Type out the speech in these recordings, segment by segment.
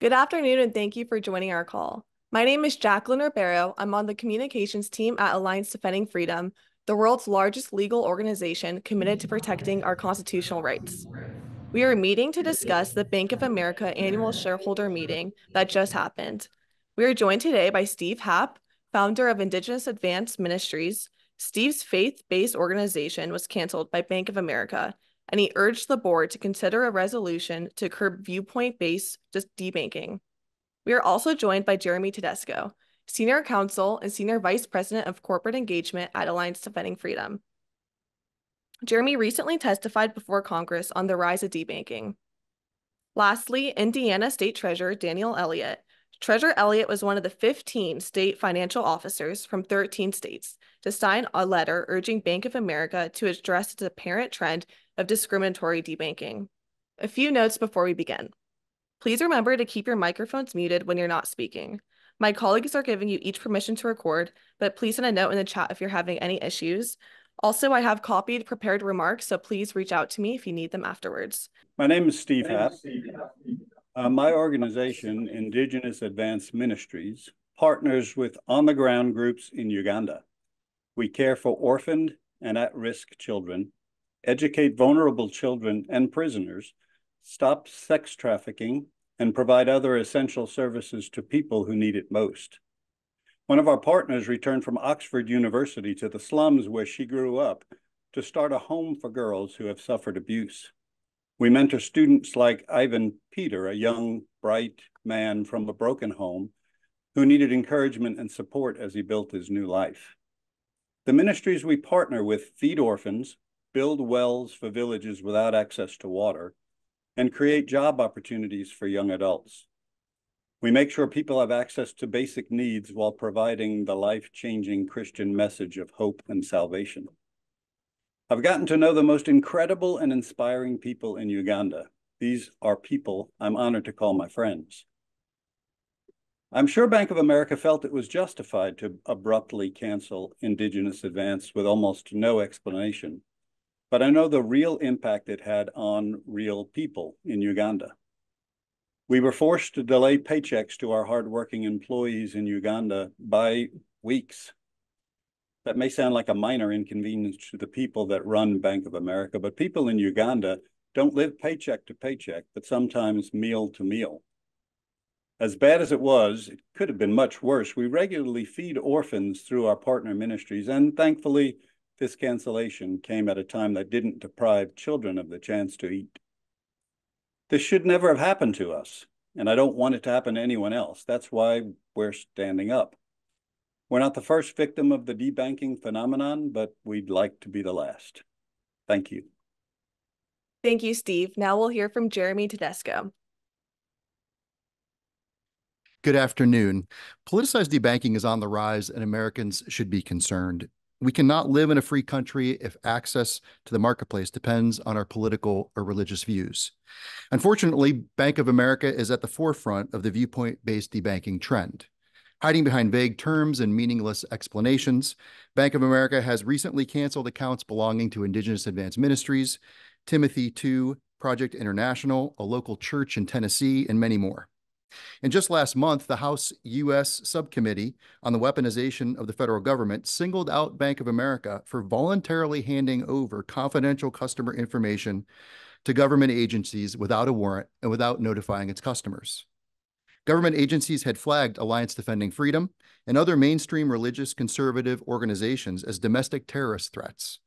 Good afternoon, and thank you for joining our call. My name is Jacqueline Ribeiro. I'm on the communications team at Alliance Defending Freedom, the world's largest legal organization committed to protecting our constitutional rights. We are meeting to discuss the Bank of America annual shareholder meeting that just happened. We are joined today by Steve Happ, founder of Indigenous Advance Ministries. Steve's faith-based organization was canceled by Bank of America, and he urged the board to consider a resolution to curb viewpoint-based de-banking. We are also joined by Jeremy Tedesco, Senior Counsel and Senior Vice President of Corporate Engagement at Alliance Defending Freedom. Jeremy recently testified before Congress on the rise of de-banking. Lastly, Indiana State Treasurer Dan Elliott. Treasurer Elliott was one of the 15 state financial officers from 13 states to sign a letter urging Bank of America to address its apparent trend of discriminatory de-banking. A few notes before we begin. Please remember to keep your microphones muted when you're not speaking. My colleagues are giving you each permission to record, but please send a note in the chat if you're having any issues. Also, I have copied prepared remarks, so please reach out to me if you need them afterwards. My name is Steve Happ. My organization, Indigenous Advance Ministries, partners with on-the-ground groups in Uganda. We care for orphaned and at-risk children, educate vulnerable children and prisoners, stop sex trafficking, and provide other essential services to people who need it most. One of our partners returned from Oxford University to the slums where she grew up to start a home for girls who have suffered abuse. We mentor students like Ivan Peter, a young, bright man from a broken home who needed encouragement and support as he built his new life. The ministries we partner with feed orphans, build wells for villages without access to water, and create job opportunities for young adults. We make sure people have access to basic needs while providing the life-changing Christian message of hope and salvation. I've gotten to know the most incredible and inspiring people in Uganda. These are people I'm honored to call my friends. I'm sure Bank of America felt it was justified to abruptly cancel Indigenous Advance with almost no explanation, but I know the real impact it had on real people in Uganda. We were forced to delay paychecks to our hardworking employees in Uganda by weeks. That may sound like a minor inconvenience to the people that run Bank of America, but people in Uganda don't live paycheck to paycheck, but sometimes meal to meal. As bad as it was, it could have been much worse. We regularly feed orphans through our partner ministries, and thankfully, this cancellation came at a time that didn't deprive children of the chance to eat. This should never have happened to us, and I don't want it to happen to anyone else. That's why we're standing up. We're not the first victim of the de-banking phenomenon, but we'd like to be the last. Thank you. Thank you, Steve. Now we'll hear from Jeremy Tedesco. Good afternoon. Politicized de-banking is on the rise, and Americans should be concerned. We cannot live in a free country if access to the marketplace depends on our political or religious views. Unfortunately, Bank of America is at the forefront of the viewpoint-based de-banking trend. Hiding behind vague terms and meaningless explanations, Bank of America has recently canceled accounts belonging to Indigenous Advance Ministries, Timothy II, Project International, a local church in Tennessee, and many more. And just last month, the House U.S. Subcommittee on the Weaponization of the Federal Government singled out Bank of America for voluntarily handing over confidential customer information to government agencies without a warrant and without notifying its customers. Government agencies had flagged Alliance Defending Freedom and other mainstream religious conservative organizations as domestic terrorist threats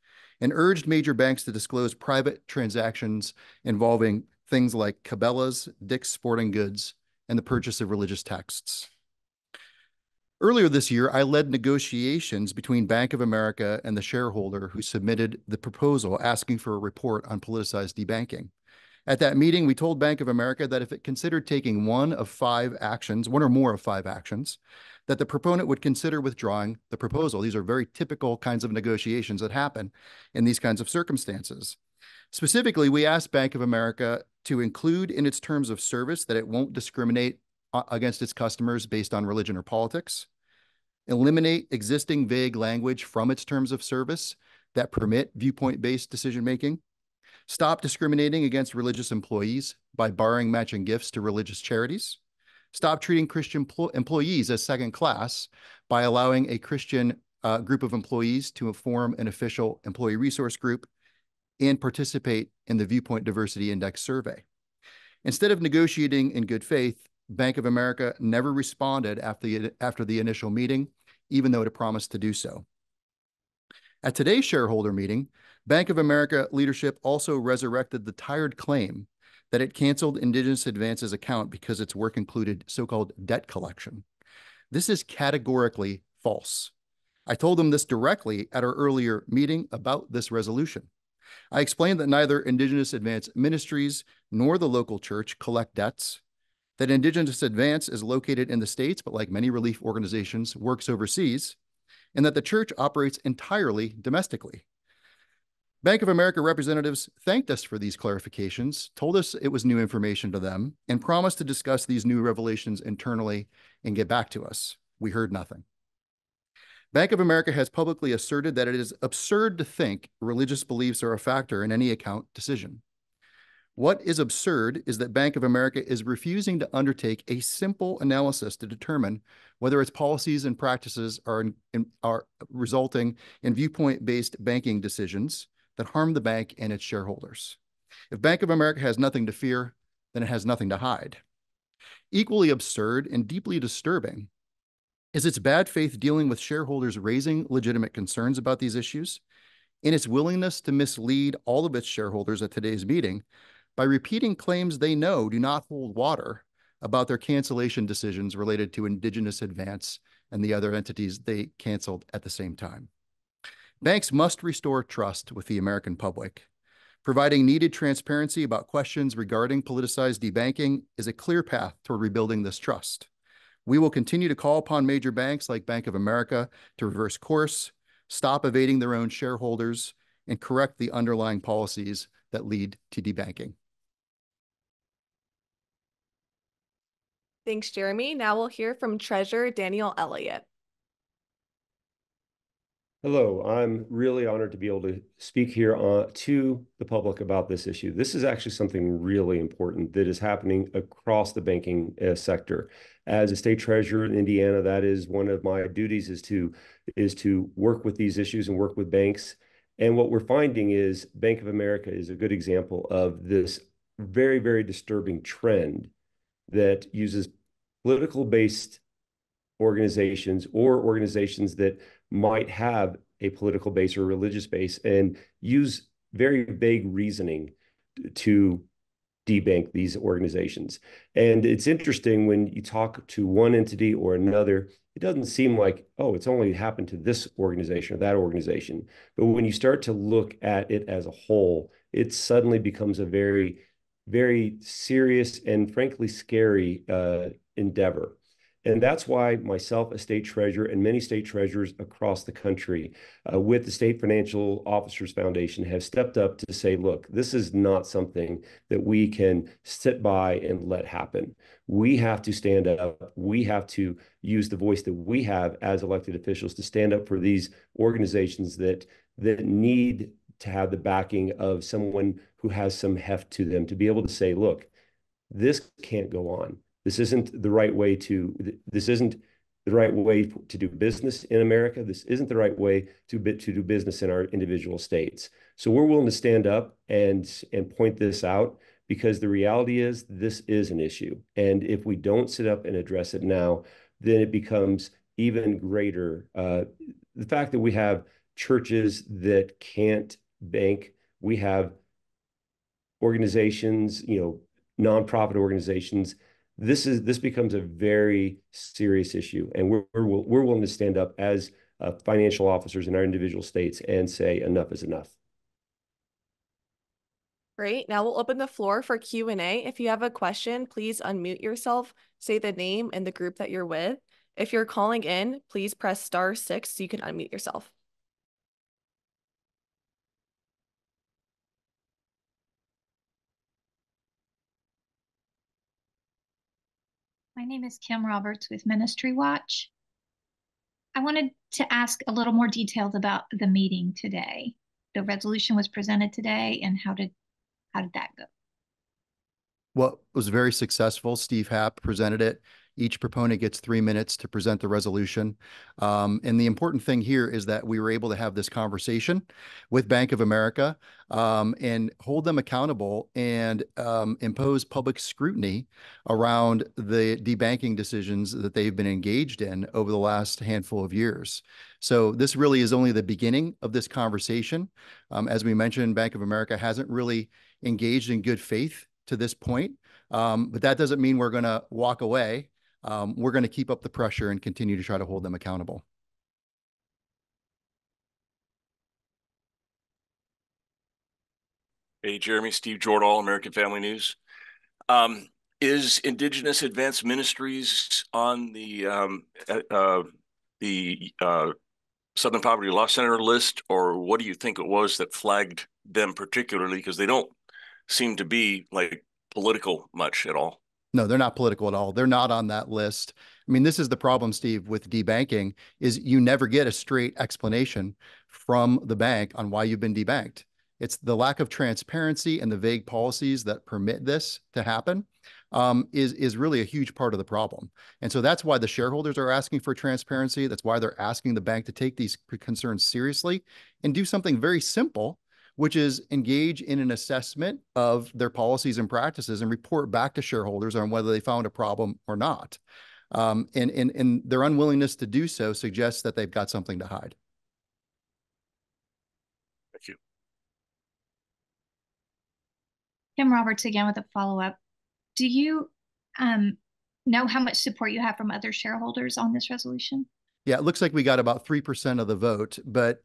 and urged major banks to disclose private transactions involving things like Cabela's, Dick's Sporting Goods, and the purchase of religious texts. Earlier this year, I led negotiations between Bank of America and the shareholder who submitted the proposal asking for a report on politicized de-banking. At that meeting, we told Bank of America that if it considered taking one or more of five actions, that the proponent would consider withdrawing the proposal. These are very typical kinds of negotiations that happen in these kinds of circumstances. Specifically, we asked Bank of America to include in its terms of service that it won't discriminate against its customers based on religion or politics, eliminate existing vague language from its terms of service that permit viewpoint-based decision-making, stop discriminating against religious employees by barring matching gifts to religious charities, stop treating Christian employees as second class by allowing a Christian group of employees to form an official employee resource group and participate in the Viewpoint Diversity Index survey. Instead of negotiating in good faith, Bank of America never responded after the initial meeting, even though it had promised to do so. At today's shareholder meeting, Bank of America leadership also resurrected the tired claim that it canceled Indigenous Advance's account because its work included so-called debt collection. This is categorically false. I told them this directly at our earlier meeting about this resolution. I explained that neither Indigenous Advance Ministries nor the local church collect debts, that Indigenous Advance is located in the States, but like many relief organizations, works overseas, and that the church operates entirely domestically. Bank of America representatives thanked us for these clarifications, told us it was new information to them, and promised to discuss these new revelations internally and get back to us. We heard nothing. Bank of America has publicly asserted that it is absurd to think religious beliefs are a factor in any account decision. What is absurd is that Bank of America is refusing to undertake a simple analysis to determine whether its policies and practices are resulting in viewpoint-based banking decisions that harm the bank and its shareholders. If Bank of America has nothing to fear, then it has nothing to hide. Equally absurd and deeply disturbing is its bad faith dealing with shareholders raising legitimate concerns about these issues and its willingness to mislead all of its shareholders at today's meeting by repeating claims they know do not hold water about their cancellation decisions related to Indigenous Advance and the other entities they canceled at the same time. Banks must restore trust with the American public. Providing needed transparency about questions regarding politicized debanking is a clear path toward rebuilding this trust. We will continue to call upon major banks like Bank of America to reverse course, stop evading their own shareholders, and correct the underlying policies that lead to debanking. Thanks, Jeremy. Now we'll hear from Treasurer Dan Elliott. Hello, I'm really honored to be able to speak here to the public about this issue. This is actually something really important that is happening across the banking sector. As a state treasurer in Indiana, that is one of my duties is to work with these issues and work with banks. And what we're finding is Bank of America is a good example of this very, very disturbing trend that uses political-based organizations or organizations that might have a political base or religious base and use very vague reasoning to debank these organizations. And it's interesting when you talk to one entity or another, it doesn't seem like, oh, it's only happened to this organization or that organization. But when you start to look at it as a whole, it suddenly becomes a very, very serious and frankly scary endeavor. And that's why myself, a state treasurer, and many state treasurers across the country with the State Financial Officers Foundation have stepped up to say, look, this is not something that we can sit by and let happen. We have to stand up. We have to use the voice that we have as elected officials to stand up for these organizations that need to have the backing of someone who has some heft to them to be able to say, look, this can't go on. This isn't the right way to do business in America. This isn't the right way to do business in our individual states. So we're willing to stand up and point this out because the reality is this is an issue. And if we don't sit up and address it now, then it becomes even greater. The fact that we have churches that can't bank, we have organizations, nonprofit organizations. This becomes a very serious issue, and we're willing to stand up as financial officers in our individual states and say enough is enough. Great. Now we'll open the floor for Q&A. If you have a question, please unmute yourself, say the name and the group that you're with. If you're calling in, please press *6 so you can unmute yourself. My name is Kim Roberts with Ministry Watch. I wanted to ask a little more details about the meeting today. The resolution was presented today, and how did that go? Well, it was very successful. Steve Happ presented it. Each proponent gets 3 minutes to present the resolution. And the important thing here is that we were able to have this conversation with Bank of America and hold them accountable and impose public scrutiny around the debanking decisions that they've been engaged in over the last handful of years. So this really is only the beginning of this conversation. As we mentioned, Bank of America hasn't really engaged in good faith to this point, but that doesn't mean we're going to walk away. We're going to keep up the pressure and continue to try to hold them accountable. Hey, Jeremy, Steve Jordahl, American Family News. Is Indigenous Advance Ministries on the Southern Poverty Law Center list, or what do you think it was that flagged them particularly? Because they don't seem to be like political much at all. No, they're not political at all. They're not on that list. I mean, this is the problem, Steve, with debanking is you never get a straight explanation from the bank on why you've been debanked. It's the lack of transparency and the vague policies that permit this to happen is really a huge part of the problem. And so that's why the shareholders are asking for transparency. That's why they're asking the bank to take these concerns seriously and do something very simple, which is engage in an assessment of their policies and practices and report back to shareholders on whether they found a problem or not. And their unwillingness to do so suggests that they've got something to hide. Thank you. Kim Roberts again with a follow-up. Do you know how much support you have from other shareholders on this resolution? Yeah, it looks like we got about 3% of the vote, but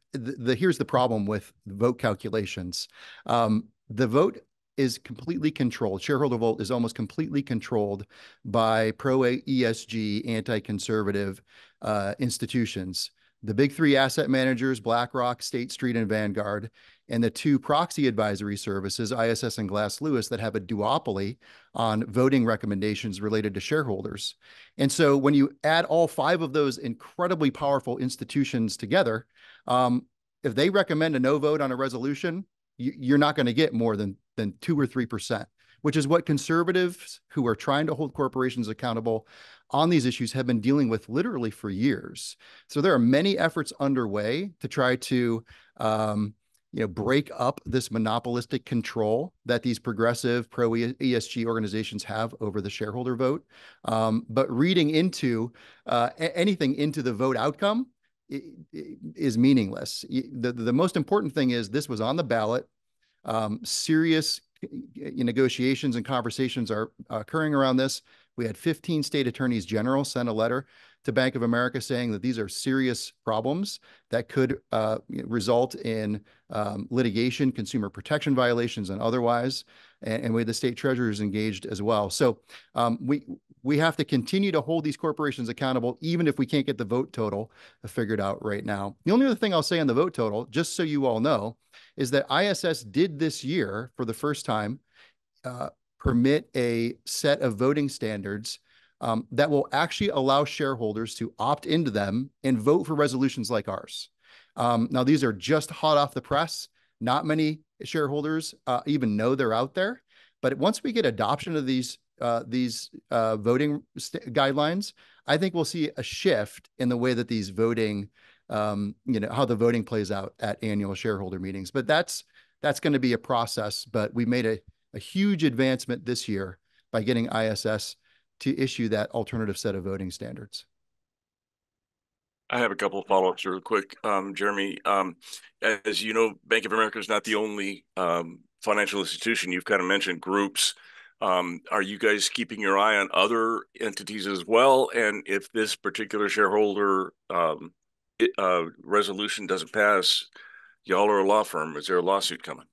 here's the problem with vote calculations. The vote is completely controlled. Shareholder vote is almost completely controlled by pro-ESG, anti-conservative institutions. The big three asset managers, BlackRock, State Street, and Vanguard, and the two proxy advisory services, ISS and Glass Lewis, that have a duopoly on voting recommendations related to shareholders. And so when you add all 5 of those incredibly powerful institutions together, if they recommend a no vote on a resolution, you're not going to get more than 2 or 3%, which is what conservatives who are trying to hold corporations accountable on these issues have been dealing with literally for years. So there are many efforts underway to try to break up this monopolistic control that these progressive pro-ESG organizations have over the shareholder vote. But reading into anything into the vote outcome is meaningless. The most important thing is this was on the ballot. Serious negotiations and conversations are occurring around this. We had 15 state attorneys general send a letter to Bank of America saying that these are serious problems that could result in litigation, consumer protection violations, and otherwise. And we had the state treasurers engaged as well. So we have to continue to hold these corporations accountable, even if we can't get the vote total figured out right now. The only other thing I'll say on the vote total, just so you all know, is that ISS did this year, for the first time, permit a set of voting standards that will actually allow shareholders to opt into them and vote for resolutions like ours. Now, these are just hot off the press. Not many shareholders even know they're out there. But once we get adoption of these voting guidelines, I think we'll see a shift in the way that these voting, how the voting plays out at annual shareholder meetings. But that's going to be a process. But we made a huge advancement this year by getting ISS to issue that alternative set of voting standards. I have a couple of follow-ups real quick. Jeremy, as you know, Bank of America is not the only financial institution. You've kind of mentioned groups. Are you guys keeping your eye on other entities as well? And if this particular shareholder resolution doesn't pass, y'all are a law firm. Is there a lawsuit coming?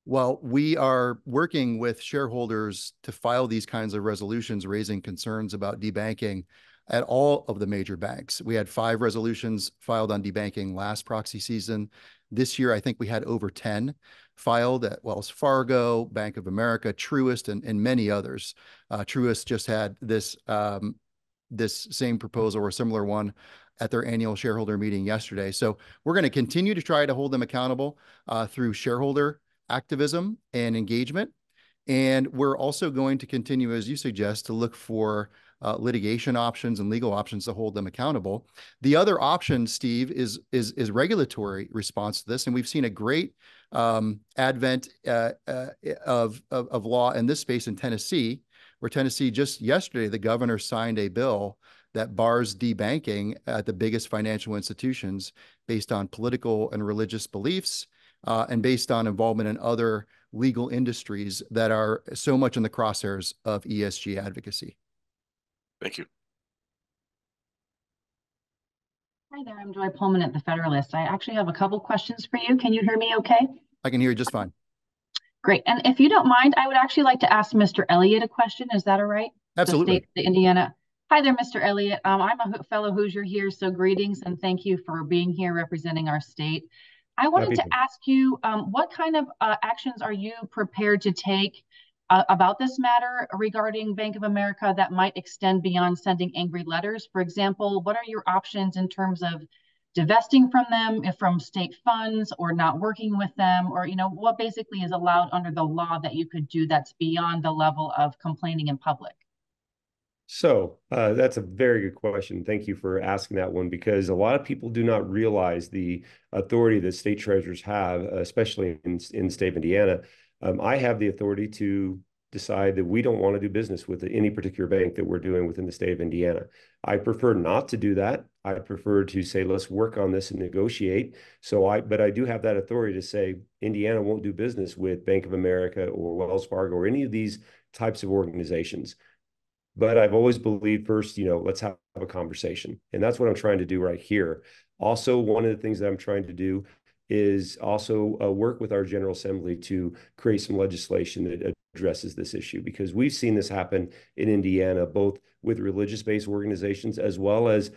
Well, we are working with shareholders to file these kinds of resolutions raising concerns about debanking at all of the major banks. We had 5 resolutions filed on debanking last proxy season. This year, I think we had over 10 filed at Wells Fargo, Bank of America, Truist, and many others. Truist just had this same proposal or similar one at their annual shareholder meeting yesterday. So we're going to continue to try to hold them accountable through shareholder activism and engagement. And we're also going to continue, as you suggest, to look for litigation options and legal options to hold them accountable. The other option, Steve, is regulatory response to this, and we've seen a great advent of law in this space in Tennessee, where Tennessee just yesterday the governor signed a bill that bars de-banking at the biggest financial institutions based on political and religious beliefs and based on involvement in other legal industries that are so much in the crosshairs of ESG advocacy. Thank you. Hi there, I'm Joy Pullman at the Federalist. I actually have a couple questions for you. Can you hear me okay? I can hear you just fine. Great. And if you don't mind, I would actually like to ask Mr. Elliott a question. Is that all right? Absolutely. The state of Indiana. Hi there, Mr. Elliott. I'm a fellow Hoosier here, so greetings and thank you for being here representing our state. I wanted to ask you, what kind of actions are you prepared to take about this matter regarding Bank of America that might extend beyond sending angry letters? For example, what are your options in terms of divesting from them, from state funds, or not working with them, or what basically is allowed under the law that you could do that's beyond the level of complaining in public? So that's a very good question. Thank you for asking that one, because a lot of people do not realize the authority that state treasurers have, especially in the state of Indiana. I have the authority to decide that we don't want to do business with any particular bank that we're doing within the state of Indiana. I prefer not to do that. I prefer to say, let's work on this and negotiate. But I do have that authority to say, Indiana won't do business with Bank of America or Wells Fargo or any of these types of organizations. But I've always believed first, let's have a conversation. And that's what I'm trying to do right here. Also, one of the things that I'm trying to do is also work with our General Assembly to create some legislation that addresses this issue, because we've seen this happen in Indiana, both with religious-based organizations as well as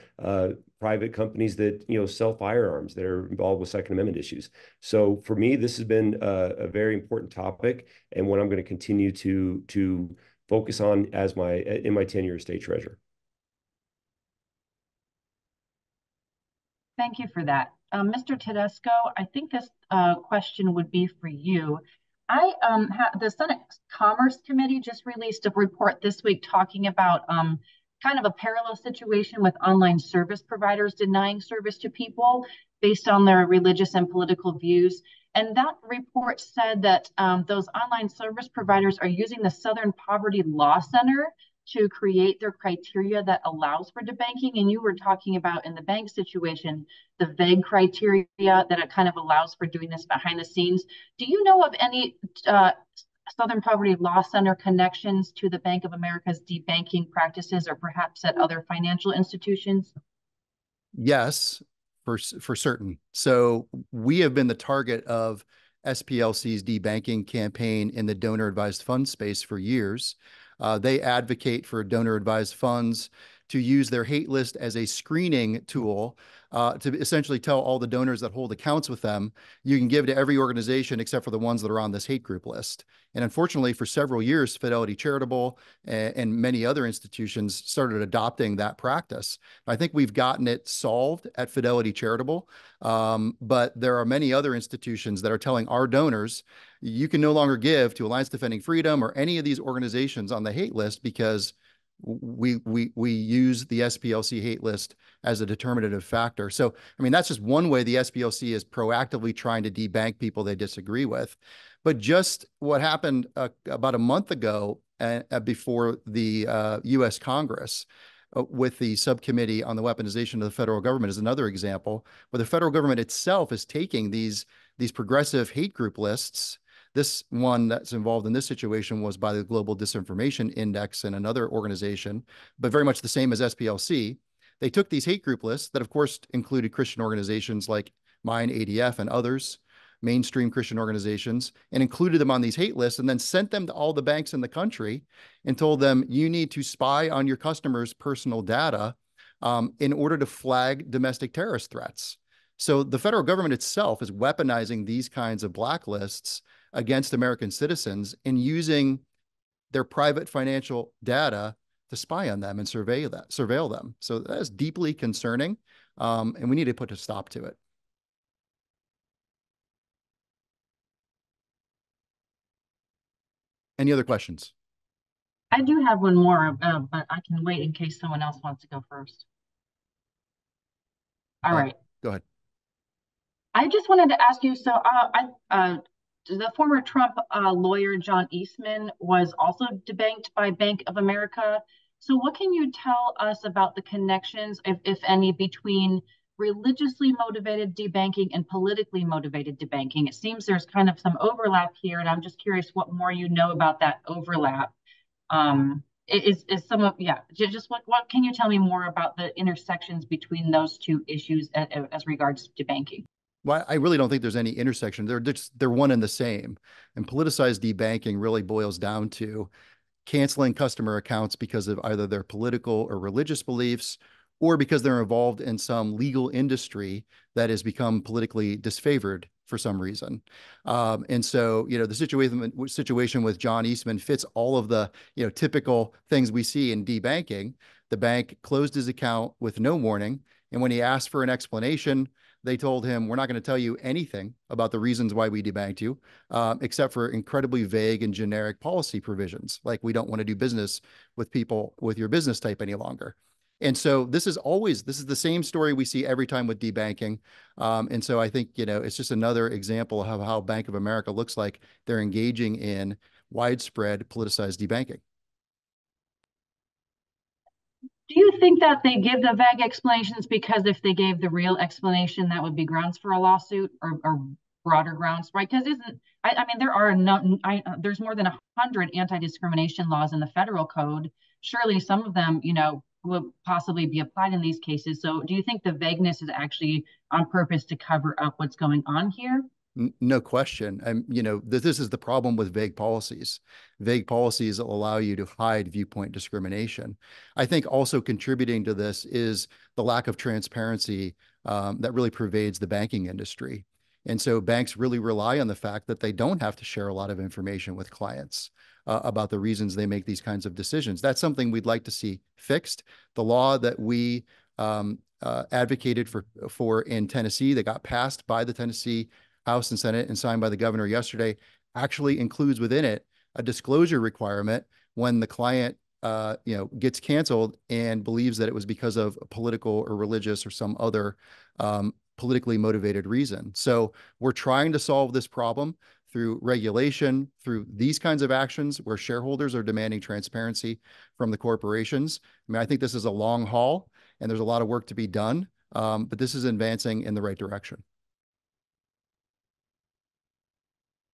private companies that sell firearms that are involved with Second Amendment issues. So for me, this has been a very important topic, and one I'm going to continue to focus on in my tenure as state treasurer. Thank you for that. Mr. Tedesco, I think this question would be for you. The Senate Commerce Committee just released a report this week talking about kind of a parallel situation with online service providers denying service to people based on their religious and political views. And that report said that those online service providers are using the Southern Poverty Law Center to create their criteria that allows for debanking. And you were talking about in the bank situation, the vague criteria that it kind of allows for doing this behind the scenes. Do you know of any Southern Poverty Law Center connections to the Bank of America's debanking practices, or perhaps at other financial institutions? Yes, for certain. So we have been the target of SPLC's debanking campaign in the donor advised fund space for years. They advocate for donor advised funds to use their hate list as a screening tool to essentially tell all the donors that hold accounts with them, you can give to every organization except for the ones that are on this hate group list. And unfortunately, for several years, Fidelity Charitable and many other institutions started adopting that practice. I think we've gotten it solved at Fidelity Charitable, but there are many other institutions that are telling our donors, you can no longer give to Alliance Defending Freedom or any of these organizations on the hate list because we use the SPLC hate list as a determinative factor. So, I mean, that's just one way the SPLC is proactively trying to debank people they disagree with. But just what happened about a month ago before the U.S. Congress with the subcommittee on the weaponization of the federal government is another example where the federal government itself is taking these progressive hate group lists. This one that's involved in this situation was by the Global Disinformation Index and another organization, but very much the same as SPLC. They took these hate group lists that, of course, included Christian organizations like mine, ADF, and others, mainstream Christian organizations, and included them on these hate lists and then sent them to all the banks in the country and told them, you need to spy on your customers' personal data in order to flag domestic terrorist threats. So the federal government itself is weaponizing these kinds of blacklists against American citizens and using their private financial data to spy on them and surveil them. So that is deeply concerning, and we need to put a stop to it. Any other questions? I do have one more, but I can wait in case someone else wants to go first. All right. Go ahead. I just wanted to ask you, the former Trump lawyer, John Eastman, was also debanked by Bank of America. So what can you tell us about the connections, if any, between religiously motivated debanking and politically motivated debanking? It seems there's kind of some overlap here, and I'm just curious what more you know about that overlap. Is some of, yeah, just what can you tell me more about the intersections between those two issues as regards to debanking? Well, I really don't think there's any intersection. They're one and the same. And politicized debanking really boils down to canceling customer accounts because of either their political or religious beliefs, or because they're involved in some legal industry that has become politically disfavored for some reason. And so, the situation with John Eastman fits all of the, typical things we see in debanking. The bank closed his account with no warning. And when he asked for an explanation, they told him, we're not going to tell you anything about the reasons why we debanked you, except for incredibly vague and generic policy provisions, like we don't want to do business with people with your business type any longer. And so this is the same story we see every time with debanking. And so I think, it's just another example of how Bank of America looks like they're engaging in widespread politicized debanking. Do you think that they give the vague explanations because if they gave the real explanation, that would be grounds for a lawsuit or broader grounds, right? Because there are there's more than 100 anti-discrimination laws in the federal code. Surely some of them, will possibly be applied in these cases. So do you think the vagueness is actually on purpose to cover up what's going on here? No question. This is the problem with vague policies. Vague policies allow you to hide viewpoint discrimination. I think also contributing to this is the lack of transparency that really pervades the banking industry. And so banks really rely on the fact that they don't have to share a lot of information with clients about the reasons they make these kinds of decisions. That's something we'd like to see fixed. The law that we advocated for in Tennessee that got passed by the Tennessee House and Senate and signed by the governor yesterday actually includes within it a disclosure requirement when the client gets canceled and believes that it was because of a political or religious or some other politically motivated reason. So we're trying to solve this problem through regulation, through these kinds of actions where shareholders are demanding transparency from the corporations. I think this is a long haul and there's a lot of work to be done, but this is advancing in the right direction.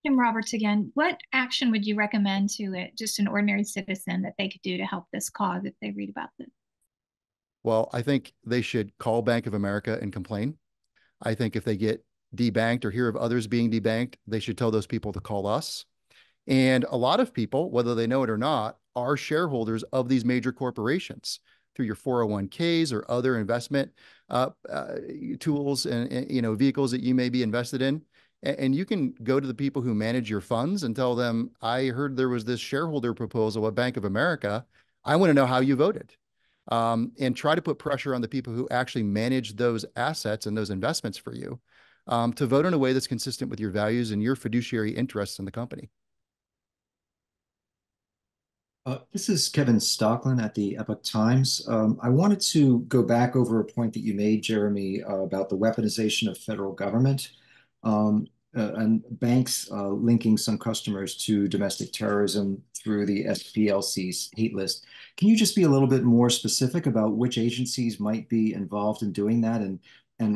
Kim Roberts again. What action would you recommend to just an ordinary citizen that they could do to help this cause if they read about this? Well, I think they should call Bank of America and complain. I think if they get debanked or hear of others being debanked, they should tell those people to call us. And a lot of people, whether they know it or not, are shareholders of these major corporations through your 401ks or other investment tools and vehicles that you may be invested in. And you can go to the people who manage your funds and tell them, I heard there was this shareholder proposal at Bank of America. I want to know how you voted. And try to put pressure on the people who actually manage those assets and those investments for you to vote in a way that's consistent with your values and your fiduciary interests in the company. This is Kevin Stockland at the Epoch Times. I wanted to go back over a point that you made, Jeremy, about the weaponization of federal government. And banks linking some customers to domestic terrorism through the SPLC's hate list. Can you just be a little bit more specific about which agencies might be involved in doing that, and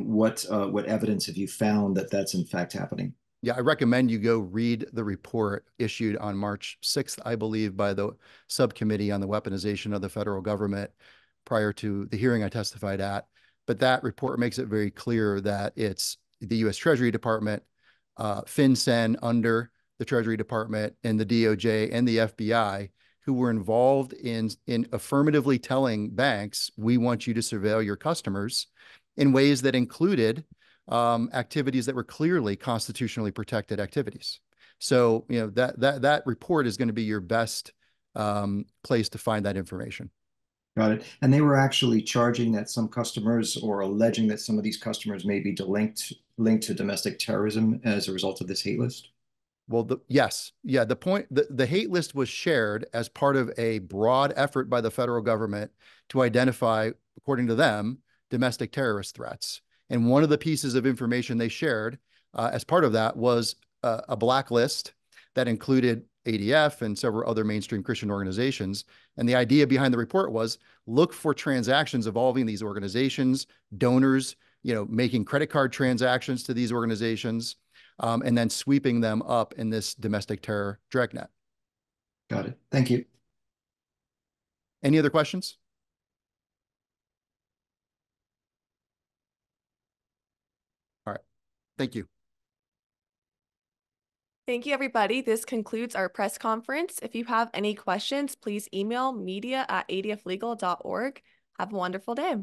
what evidence have you found that that's in fact happening? Yeah, I recommend you go read the report issued on March 6th, I believe, by the subcommittee on the weaponization of the federal government prior to the hearing I testified at. But that report makes it very clear that it's the U.S. Treasury Department, FinCEN under the Treasury Department, and the DOJ and the FBI who were involved in affirmatively telling banks, we want you to surveil your customers in ways that included activities that were clearly constitutionally protected activities. So, that report is going to be your best place to find that information. Got it. And they were actually charging that some customers, or alleging that some of these customers may be linked to domestic terrorism as a result of this hate list? Well, yes. Yeah, the hate list was shared as part of a broad effort by the federal government to identify, according to them, domestic terrorist threats. And one of the pieces of information they shared as part of that was a blacklist that included ADF and several other mainstream Christian organizations. And the idea behind the report was look for transactions involving these organizations, donors, making credit card transactions to these organizations, and then sweeping them up in this domestic terror dragnet. Got it. Thank you. Any other questions? All right. Thank you. Thank you, everybody. This concludes our press conference. If you have any questions, please email media@adflegal.org. Have a wonderful day.